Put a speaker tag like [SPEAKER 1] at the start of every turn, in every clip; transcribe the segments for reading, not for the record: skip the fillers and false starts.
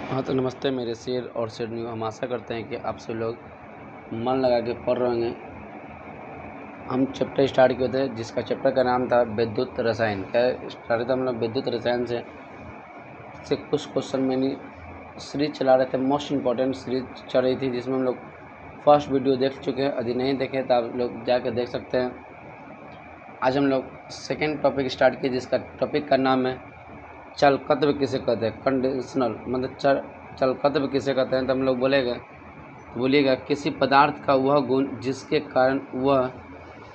[SPEAKER 1] हाँ तो नमस्ते मेरे शेर और शेरनियों। हम आशा करते हैं कि आप सब लोग मन लगा के पढ़ रहे होंगे। हम चैप्टर स्टार्ट किए थे जिसका चैप्टर का नाम था विद्युत रसायन। क्या स्टार्ट था हम लोग विद्युत रसायन से कुछ क्वेश्चन मैंने सीरीज चला रहे थे। मोस्ट इम्पॉर्टेंट सीरीज चल रही थी जिसमें हम लोग फर्स्ट वीडियो देख चुके हैं। यदि नहीं देखे तो आप लोग जाकर देख सकते हैं। आज हम लोग सेकेंड टॉपिक स्टार्ट किए जिसका टॉपिक का नाम है चलकत्व किसे कहते हैं। कंडीशनल मतलब चलकत्व किसे कहते हैं। तो हम लोग बोलिएगा किसी पदार्थ का वह गुण जिसके कारण वह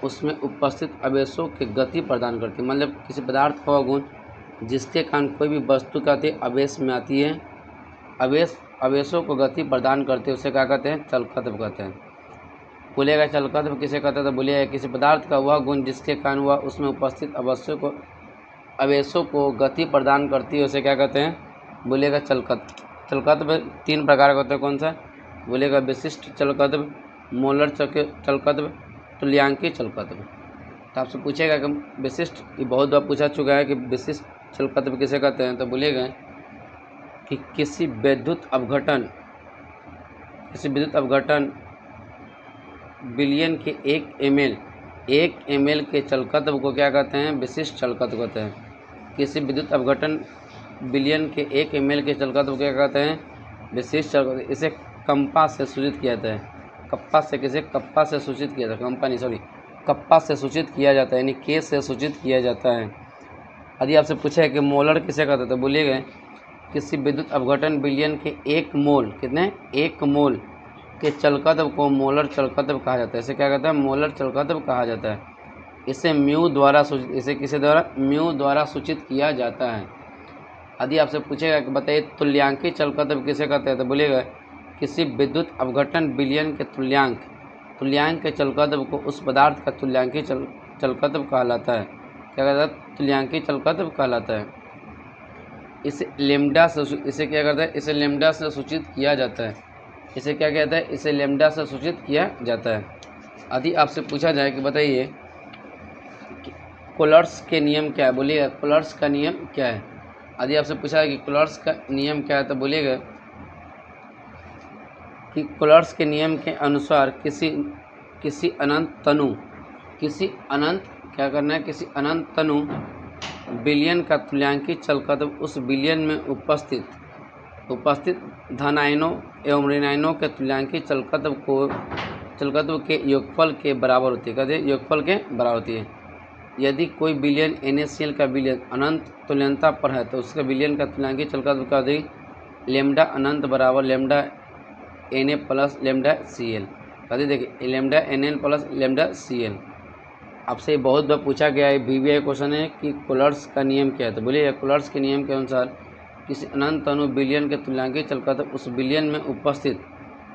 [SPEAKER 1] उसमें उपस्थित आवेशों के गति प्रदान करती है। मतलब किसी पदार्थ का वह गुण जिसके कारण कोई भी वस्तु का आवेश में आती है, आवेशों को गति प्रदान करते हैं, उसे क्या कहते हैं? चलकत्व कहते हैं। बोलिएगा चलकत्व किसे कहते हैं। तो बोलिएगा किसी पदार्थ का वह गुण जिसके कारण वह उसमें उपस्थित आवेशों को गति प्रदान करती है, उसे क्या कहते हैं? बोलिएगा चलकत्व। चलकत्व तीन प्रकार का होता है। कौन सा? बोलिएगा विशिष्ट चलकत्व, मोलर चलकत्व, तुल्यांकी चलकत्व। तो आपसे पूछेगा कि विशिष्ट, ये बहुत बार पूछा चुका है कि विशिष्ट चलकत्व किसे कहते हैं। तो बोलिएगा कि किसी विद्युत अपघटन बिलियन के 1 ml के चलकत्व को क्या कहते हैं? विशिष्ट चलकत्व कहते हैं। किसी विद्युत अपघटन बिलियन के 1 ml के चलकत्व को क्या कहते हैं? विशिष्ट चलकत्व। इसे कंपा से सूचित किया जाता है। कप्पा से सूचित किया जाता है। कप्पा से सूचित किया जाता है, यानी के से सूचित किया जाता है। यदि आपसे पूछे कि मोलर किसे कहते हैं तो बोलिएगा किसी विद्युत अपघटन बिलियन के 1 मोल के चलकत्व को मोलर चलकत्व कहा जाता है। इसे क्या कहता है? मोलर चलकत्व कहा जाता है। इसे म्यू द्वारा सूचित किया जाता है। यदि आपसे पूछेगा कि बताइए तुल्यांकी चलकत्व किसे कहते हैं तो बोलिएगा किसी विद्युत अपघटन बिलियन के तुल्यांक के चलकत्व को उस पदार्थ का तुल्यांकी चलकत्व कहलाता है। क्या कहता है? तुल्यांकी चलकत्व कहलाता है। इसे लेम्डा से सूचित किया जाता है। इसे क्या कहता है? इसे लेम्डा से सूचित किया जाता है। यदि आपसे पूछा जाए कि बताइए कोलर्स के नियम क्या है, बोलिएगा कोलर्स का नियम क्या है। यदि आपसे पूछा है कि कोलर्स का नियम क्या है तो बोलिएगा कि कोलर्स के नियम के अनुसार किसी अनंत तनु बिलियन का तुल्यांकी चलकत्व उस बिलियन में उपस्थित धनायनों एवं ऋणायनों के तुल्यांकी चलकत्व के योगफल के बराबर होती है। कहते हैं योगफल के बराबर होती है। यदि कोई बिलियन NaCl का बिलियन अनंत तुल्यता पर है तो उसका बिलियन का तुल्यांकी चलकत्व का लेम्डा अनंत बराबर lambda Na plus lambda Cl। कहते देखिए lambda Nl plus lambda Cl। आपसे बहुत बार पूछा गया है, VVI क्वेश्चन है कि कोलर्स का नियम क्या है। तो बोलिए कोलर्स के नियम के अनुसार किसी अनंत अणु बिलियन के तुल्यांकी चलकत्व उस बिलियन में उपस्थित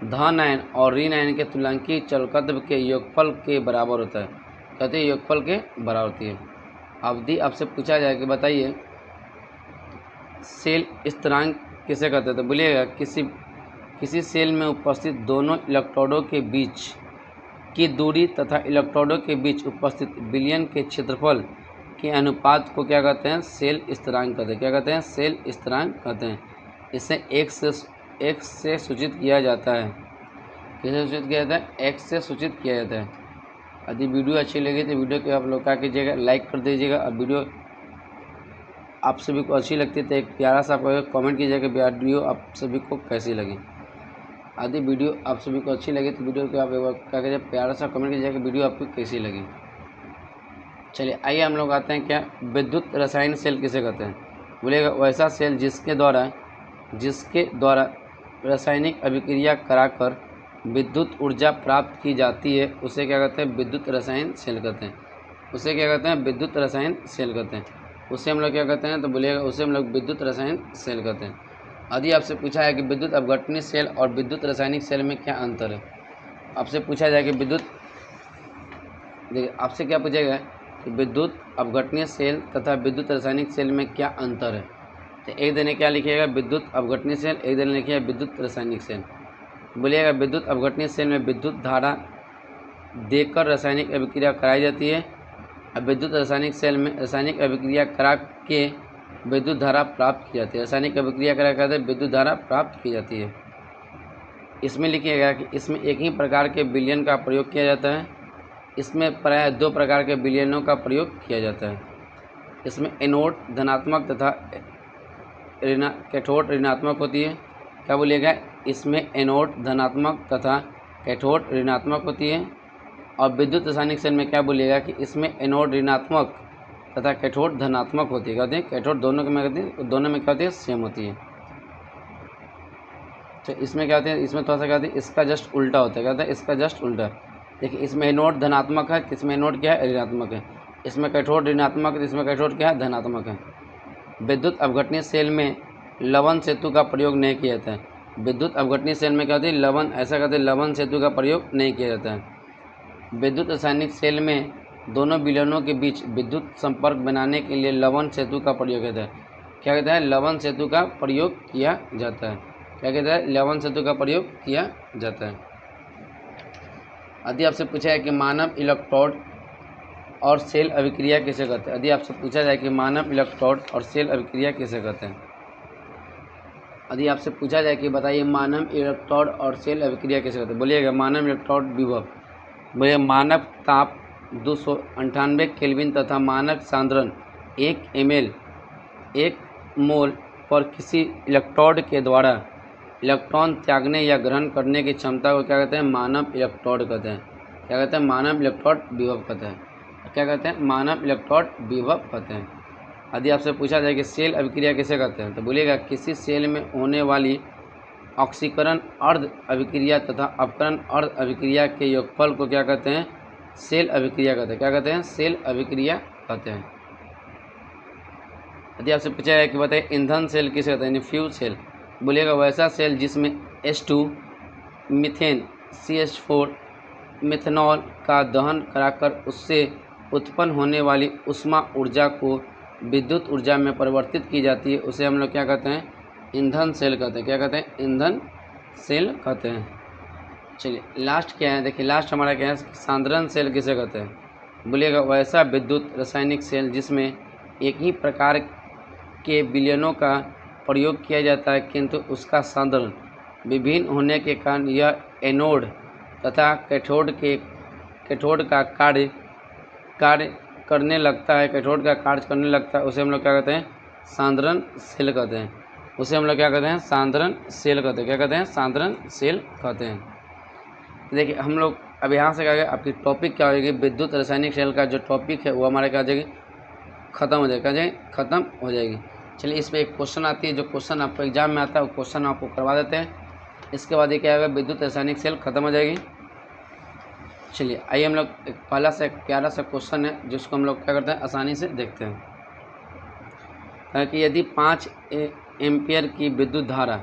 [SPEAKER 1] धन आयन और ऋण आयन के तुल्यांकी चलकत्व के योगफल के बराबर होता है। कहते हैं योगफल के बराबर होती है। अवधि आपसे पूछा जाए कि बताइए सेल स्थिरांक किसे कहते हैं। तो बोलिएगा किसी सेल में उपस्थित दोनों इलेक्ट्रोडों के बीच की दूरी तथा इलेक्ट्रोडों के बीच उपस्थित बिलियन के क्षेत्रफल के अनुपात को क्या कहते हैं? सेल स्थिरांक कहते हैं। क्या कहते हैं? सेल स्थिरांक कहते हैं। इसे x से सूचित किया जाता है। किसे सूचित किया जाता है? x से सूचित किया जाता है। यदि वीडियो अच्छी लगी तो वीडियो को आप लोग क्या कीजिएगा, लाइक कर दीजिएगा। और वीडियो आप सभी को अच्छी लगती है तो एक प्यारा सा कमेंट कीजिएगा वीडियो आप सभी को कैसी लगी। यदि वीडियो आप सभी को अच्छी लगी तो वीडियो को आप एक बार क्या कीजिए, प्यारा सा कमेंट कीजिएगा वीडियो आपको कैसी लगी। चलिए आइए हम लोग आते हैं क्या विद्युत रसायन सेल किसे कहते हैं। बोलिएगा वैसा सेल जिसके द्वारा रासायनिक अभिक्रिया कराकर विद्युत ऊर्जा प्राप्त की जाती है, उसे क्या कहते हैं? विद्युत रसायन सेल कहते हैं। उसे क्या कहते हैं? विद्युत रसायन सेल कहते हैं। उसे हम लोग क्या कहते हैं तो बोलिएगा उसे हम लोग विद्युत रसायन सेल कहते हैं। यदि आपसे पूछा है कि विद्युत अपघटनी सेल और विद्युत रासायनिक सेल में क्या अंतर है, आपसे पूछा जाए कि आपसे क्या पूछेगा कि विद्युत अपघटनीय सेल तथा विद्युत रासायनिक सेल में क्या अंतर है। तो एक दिन क्या लिखिएगा? विद्युत अपघटनीय सेल, एक दिन लिखिएगा विद्युत रासायनिक सेल। बोलिएगा विद्युत अपघटनीय सेल में विद्युत धारा देकर रासायनिक अभिक्रिया कराई जाती है और विद्युत रासायनिक सेल में रासायनिक अभिक्रिया करा के विद्युत धारा प्राप्त की जाती है। रासायनिक अभिक्रिया क्या कहते हैं? विद्युत धारा प्राप्त की जाती है। इसमें लिखिएगा कि इसमें एक ही प्रकार के विलयन का प्रयोग किया जाता है। इसमें प्रायः 2 प्रकार के विलयनों का प्रयोग किया जाता है। इसमें एनोड धनात्मक तथा कैथोड ऋणात्मक होती है। क्या बोलिएगा? इसमें एनोड धनात्मक तथा कैथोड ऋणात्मक होती है। और विद्युत रासायनिक सेल में क्या बोलिएगा कि इसमें एनोड ऋणात्मक तथा कैथोड धनात्मक होती है। कहते हैं कैथोड दोनों में क्या होती है? सेम होती है। तो इसमें क्या होती है? इसमें थोड़ा सा क्या होती है? इसका जस्ट उल्टा होता है। क्या होता है? इसका जस्ट उल्टा। देखिए, इसमें एनोड धनात्मक है, इसमें एनोड क्या है? ऋणात्मक है। इसमें कैथोड ऋणात्मक है, इसमें कैथोड क्या है? धनात्मक है। विद्युत अपघटनीय सेल में लवण सेतु का प्रयोग नहीं किया जाता है। विद्युत अपघटनीय सेल में क्या होती है? लवण, ऐसा कहते हैं, लवण सेतु का प्रयोग नहीं किया जाता है। विद्युत रासायनिक सेल में दोनों विलयनों के बीच विद्युत संपर्क बनाने के लिए लवण सेतु का प्रयोग होता है। क्या कहता है? लवण सेतु का प्रयोग किया जाता है। क्या कहता है? लवण सेतु का प्रयोग किया जाता है। यदि आपसे पूछा है कि मानव इलेक्ट्रोड और सेल अभिक्रिया किसे कहते हैं? यदि आपसे पूछा जाए कि मानव इलेक्ट्रोड और सेल अभिक्रिया किसे कहते हैं? यदि आपसे पूछा जाए कि बताइए मानव इलेक्ट्रोड और सेल अभिक्रिया किसे कहते हैं? बोलिएगा मानव इलेक्ट्रोड विभव। बोलिए मानक ताप 298 केल्विन तथा मानक सांद्रण 1 ml 1 मोल पर किसी इलेक्ट्रोड के द्वारा इलेक्ट्रॉन त्यागने या ग्रहण करने की क्षमता को क्या कहते हैं? मानव इलेक्ट्रोड कहते हैं। क्या कहते हैं? मानव इलेक्ट्रोड विभव कहते हैं। क्या कहते हैं? मानव इलेक्ट्रोड विभव कहते हैं। यदि आपसे पूछा जाए कि सेल अभिक्रिया किसे कहते हैं? तो बोलिएगा किसी सेल में होने वाली ऑक्सीकरण अर्ध अभिक्रिया तथा अपकरण अर्ध अभिक्रिया के योगफल को क्या कहते हैं? सेल अभिक्रिया कहते हैं। क्या कहते हैं? सेल अभिक्रिया कहते हैं। यदि आपसे पूछा जाए कि बताइए ईंधन सेल किसे कहते हैं? यानी फ्यूल सेल। बोलिएगा वैसा सेल जिसमें H2 मीथेन CH4 मिथेनॉल का दहन कराकर उससे उत्पन्न होने वाली उष्मा ऊर्जा को विद्युत ऊर्जा में परिवर्तित की जाती है, उसे हम लोग क्या कहते हैं? ईंधन सेल कहते हैं। क्या कहते हैं? ईंधन सेल कहते हैं। चलिए लास्ट क्या है? देखिए लास्ट हमारा क्या है? सांद्रण सेल किसे कहते हैं? बोलिएगा वैसा विद्युत रासायनिक सेल जिसमें एक ही प्रकार के विलयनों का प्रयोग किया जाता है किंतु उसका सांद्रण विभिन्न होने के कारण यह एनोड तथा कैथोड का कार्य करने लगता है। कैथोड का कार्य करने लगता है, उसे हम लोग क्या कहते हैं? सांद्रण सेल कहते हैं। उसे हम लोग क्या कहते हैं? सांद्रण सेल कहते हैं। क्या कहते हैं? सांद्रण सेल कहते हैं। देखिए हम लोग अब यहाँ से क्या है, आपकी टॉपिक क्या हो जाएगी? विद्युत रासायनिक सेल का जो टॉपिक है वो हमारे क्या हो जाएगी? खत्म हो जाएगी। खत्म हो जाएगी। चलिए इस पर एक क्वेश्चन आती है, जो क्वेश्चन आपको एग्जाम में आता है वो क्वेश्चन आपको करवा देते हैं। इसके बाद ये क्या होगा? विद्युत रासायनिक सेल खत्म हो जाएगी। चलिए आइए हम लोग एक पहला सा प्यारा सा क्वेश्चन है जिसको हम लोग क्या करते हैं? आसानी से देखते हैं। कि यदि 5 एम्पियर की विद्युत धारा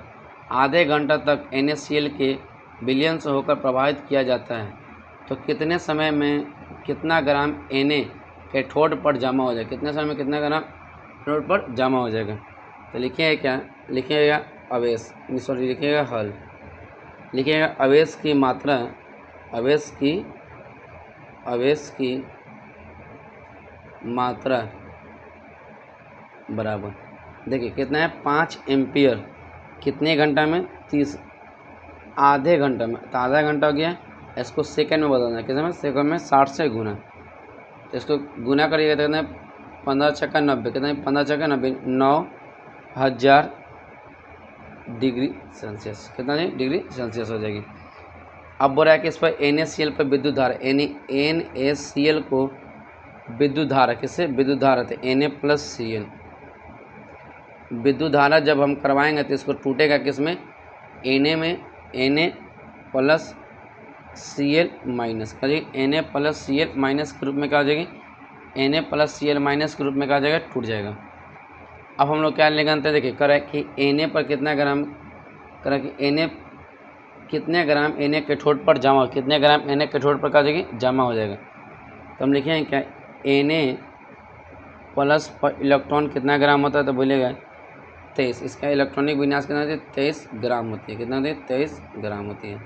[SPEAKER 1] आधे घंटा तक NaCl के विलयन से होकर प्रभावित किया जाता है तो कितने समय में कितना ग्राम Na कैथोड पर जमा हो जाएगा? कितने समय में कितना ग्राम कैथोड पर जमा हो जाएगा? तो लिखिएगा क्या? लिखिएगा आवेश, सॉरी लिखिएगा हल। लिखिएगा आवेश की मात्रा, आवेश की मात्रा बराबर, देखिए कितना है? 5 एम्पियर कितने घंटा में? 30 आधे घंटा में। तो आधा घंटा हो गया, इसको सेकंड में बदलना है। कितने में? सेकंड में 60 से गुना। तो इसको गुना करिएगा तो कितना? 15 छक्का 90। कितना? 15 छक्का 90, 9000 डिग्री सेल्सियस। कितना डिग्री सेल्सियस हो जाएगी। अब बोल रहा है कि इस पर NaCl पर विद्युत धारा, NaCl को विद्युत धारा, किससे? विद्युत धारा थे Na+Cl। विद्युत धारा जब हम करवाएंगे तो इसको टूटेगा किस में? Na में, Na+Cl माइनस। करिए Na+Cl माइनस के रूप में क्या हो जाएगी? Na+Cl माइनस के रूप में क्या हो जाएगा? टूट जाएगा। अब हम लोग क्या लेंगे अंतर? देखिए करें कि Na पर कितना ग्राम, करें कि Na कितने ग्राम Na कैथोड पर जमा, कितने ग्राम Na कैथोड पर क्या हो जाएगी? जमा हो जाएगा। तो हम लिखेंगे क्या? Na प्लस पर इलेक्ट्रॉन कितना ग्राम होता है? तो बोलिएगा 23। इसका इलेक्ट्रॉनिक विन्यास कितना होती है? 23 ग्राम होती है। कितना होती है? 23 ग्राम होती है।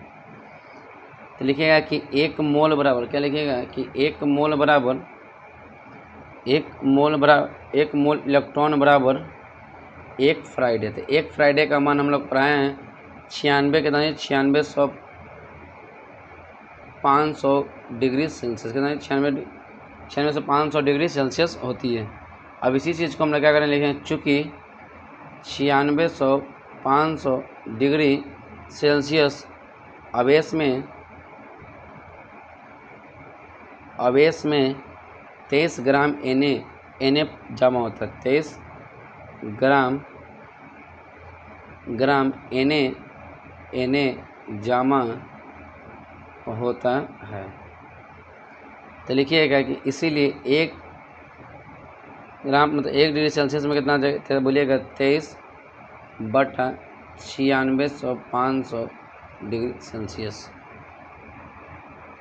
[SPEAKER 1] तो लिखिएगा कि 1 मोल बराबर, क्या लिखिएगा कि 1 मोल इलेक्ट्रॉन बराबर एक फ्राइडे, तो एक फ्राइडे का मान हम लोग पढ़ाए हैं 96 कितना है 9600 500 डिग्री सेल्सियस, कितना है 96 से 500 डिग्री सेल्सियस होती है। अब इसी चीज़ को हम लोग क्या करें लिखें, चूँकि 9600 500 डिग्री सेल्सियस अवेश में 23 ग्राम Na जमा होता है, 23 ग्राम Na जमा होता है। तो लिखिएगा कि इसीलिए 1 ग्राम मतलब 1 डिग्री सेल्सियस में कितना तो बोलिएगा 23/9600 500 डिग्री सेल्सियस।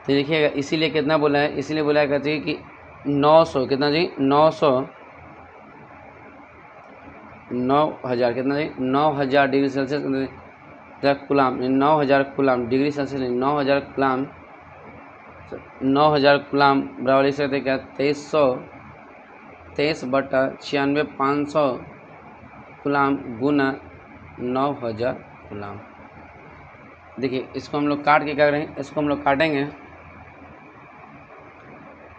[SPEAKER 1] तो देखिएगा इसीलिए कितना बोला है, इसीलिए बोला है कहते हैं कि 900 कितना जी 9000 कितना जी 9000 degree Celsius coulomb, 9000 coulomb degree Celsius 9000 coulomb, 9000 coulomb बराबर लिख सकते क्या 23/96 500 कूलाम गुना 9000 कूलाम। देखिए इसको हम लोग काट के क्या करेंगे, इसको हम लोग काटेंगे,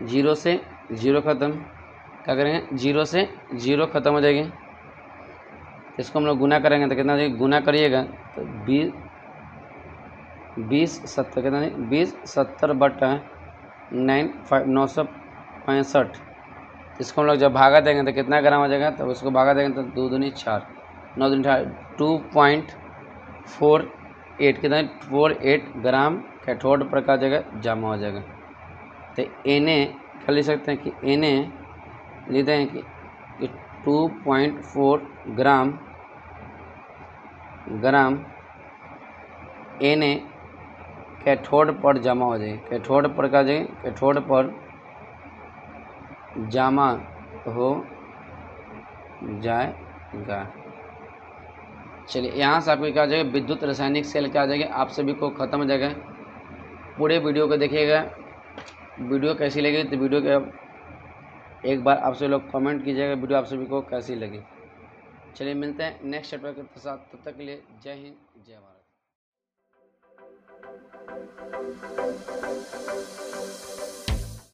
[SPEAKER 1] 0 से 0 ख़त्म, क्या करेंगे 0 से 0 ख़त्म हो जाएगी। इसको हम लोग गुना करेंगे तो कितना हो जाएगा, गुना करिएगा तो 20 70 कितना 20 70/965। इसको हम लोग जब भागा देंगे तो कितना ग्राम हो जाएगा, तो उसको भागा देंगे तो 2 दूनी 4 9 दूनी 4 2.48 कितना 48 ग्राम कैथोड पर का जगह जमा हो जाएगा। तो Na क्या लिख सकते हैं कि Na लिखते हैं कि 2.4 ग्राम Na कैथोड पर जमा हो जाएगी, कैथोड पर का जाएगी, कैथोड पर जमा हो जाएगा। चलिए यहाँ से आपको क्या आ जाएगा, विद्युत रासायनिक सेल क्या आ जाएगा, आप सभी को ख़त्म हो जाएगा। पूरे वीडियो को देखिएगा, वीडियो कैसी लगी तो वीडियो के एक बार आप सभी लोग कमेंट कीजिएगा वीडियो आप सभी को कैसी लगी। चलिए मिलते हैं नेक्स्ट चैप्टर के साथ, तब तक के लिए जय हिंद जय भारत।